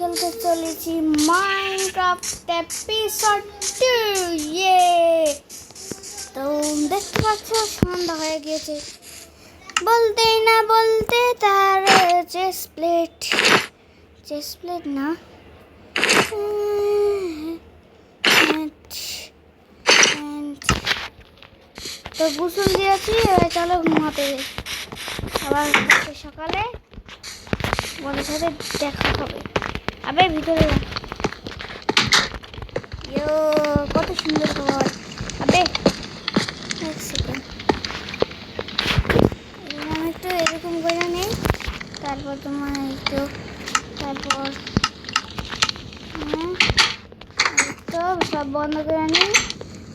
খেলতে চলেছি Minecraft episode 2। ইয়ে, তো দেখতে পাচ্ছ সন্ধ্যা হয়ে গিয়েছে। বলতেই না বলতে তার চেস্ট প্লেট না, তো গোসল দিয়েছি। চলো ঘুমাতে, আবার সকালে বড়ের সাথে দেখা হবে। আবে ভিতরে কত সুন্দর খাবার। আবে এক সেকেন্ড, আমি একটু এরকম করে নেই, তারপর তোমার তারপর তো সব বন্ধ করে নিই।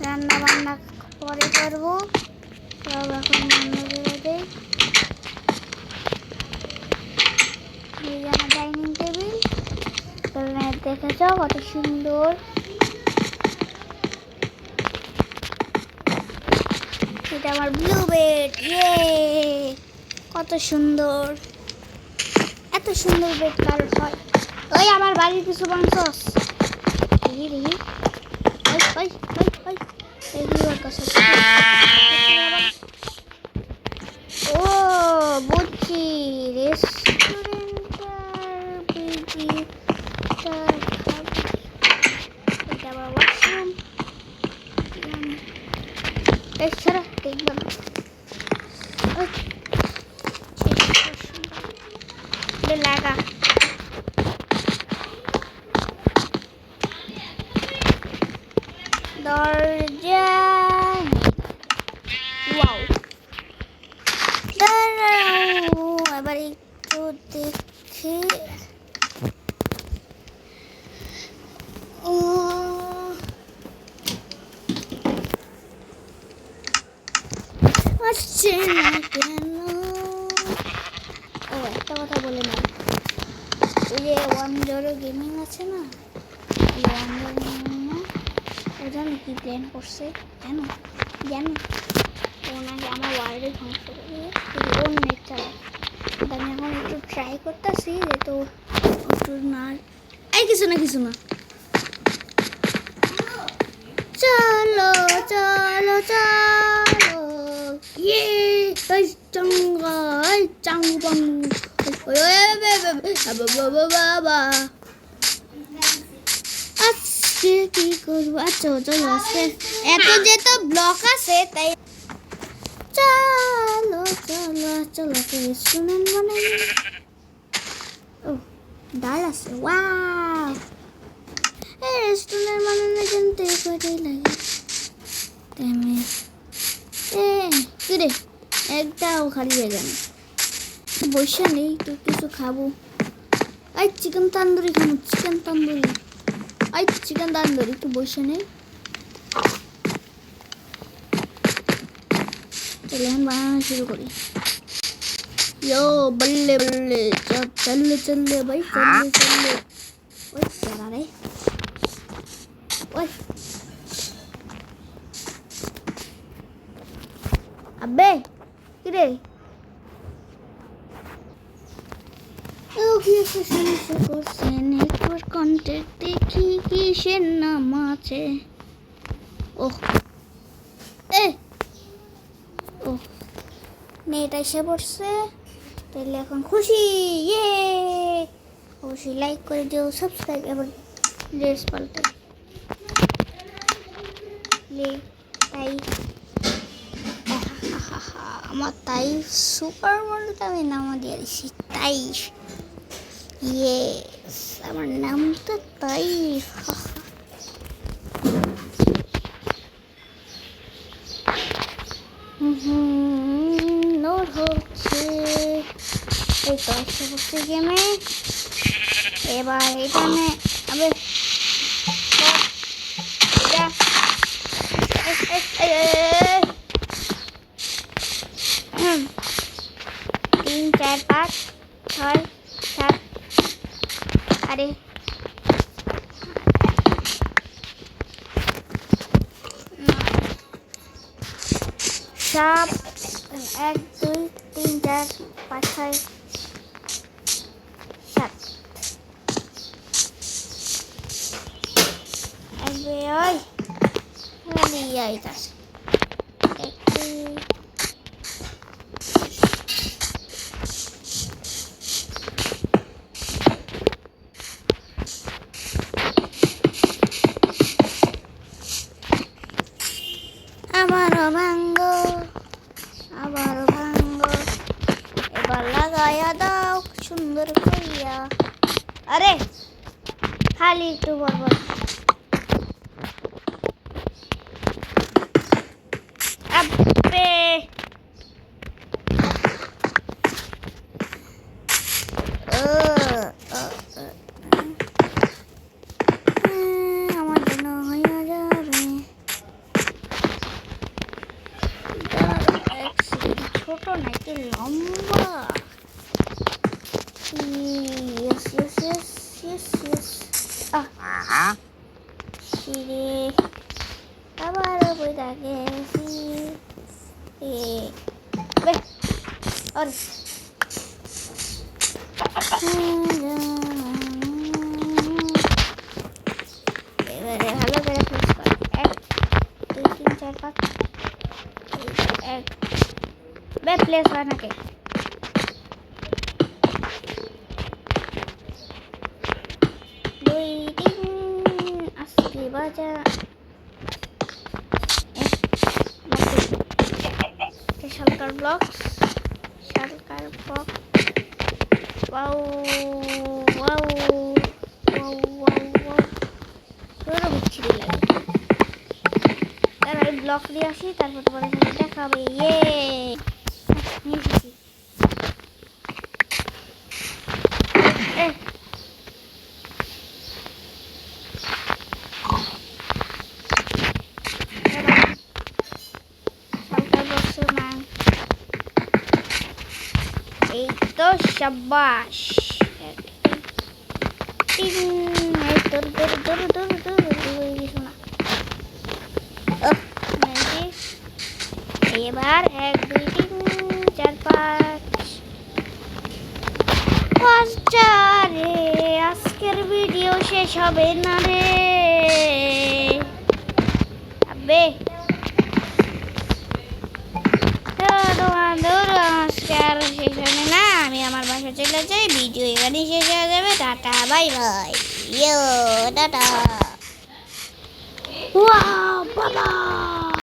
রান্না বান্না পরে করবো, সব এখন বন্ধ করে দেই। আমার ডাইনিং টেবিল দেখেছ কত সুন্দর। এটা আমার ব্লু বেড। কত সুন্দর, এত সুন্দর বেড কার হয়? ওই আমার বাড়ির কিছু বাংশ ও বুঝছি, ওয়াশরুম এছাড়া দেখবেন লাগা দরজা। ওয়াও, এবার একটু দেখি। আসছে না কেন? ও একটা কথা বলে না, ওই যে ওয়ানজোরো গেমিং আছে না, ও জানো কি প্ল্যান করছে? জানো ও নাকি আমার ওয়ার্ল্ডে ধ্বংস করে ওর নেট চালায়। আমি এখন একটু ট্রাই করতেছি যে তো একটু না, এই কিছু না চলো চলো চলো। বাবা আজকে কি করবো? আচ্ছা চলো, আজকে এত যেহেতু ব্লক আছে তাই চলো চলো চলো রেস্টুরেন্ট বানাই। ও ডাল আছে, ওয়াও, এই রেস্টুরেন্ট বানানোর জন্য তো কয়টাই লাগে। কিরে একটাও খালি হয়ে যাবে, বসে নেই তো কিছু খাবো। এই চিকেন তান্দুরি খাবো, চিকেন তান্দুরি একটু বসে নেই। চলে এখন বানানো শুরু করি। বললে চললে ভাই, চললে ওই চারা রে, ওই আবে কিরে সমস্যা করছে। নেটওয়ার্ক কন্ট্যাক্ট দেখি কিসের নাম আছে। নেট এসে পড়ছে, তাহলে এখন খুশি। অবশ্যই লাইক করে দিও, সাবস্ক্রাইব। এবার ড্রেস পাল্টে তাই আমার তাই সুপার মডেলটা আমি নাম দিয়ে দিচ্ছি তাই। আমার নামটা তাই। নোট হচ্ছে এই তো এসে পড়ছে গেমে। এবার এখানে আবে 3 4 5 6 7 আরে সাত 1 2 3 4 5 6 7 আইতাছে আবারও ভাঙ্গ এবার লাগাইয়া দাও সুন্দর করিয়া আরে খালি একটু বরবর আবে আমার জন্য হইয়া যাবে ছোট নাকি লম্বা yes yes yes yes yes সিঁড়ি আবার বইটা গেছি আর এবারে ভালো করে প্রেস কর 1 2 3 4 5 এক বে প্লেস হয় নাকি দুই তিন আজকে বাজা শালকার block wow wow wow wow পুরো বিচ্ছিরি লাগে তার আমি ব্লক দিয়ে আসি তারপর তোমাদের সাথে দেখা হবে নিয়েছি এই তো শাবাশ এবার 1 2 3 4 5 রে আজকের ভিডিও শেষ হবে না রে আবে আজকের শেষ হবে না আমি আমার বাসা চলে যাই ভিডিও এখানে শেষ হয়ে যাবে tata bye bye tata wow বাবা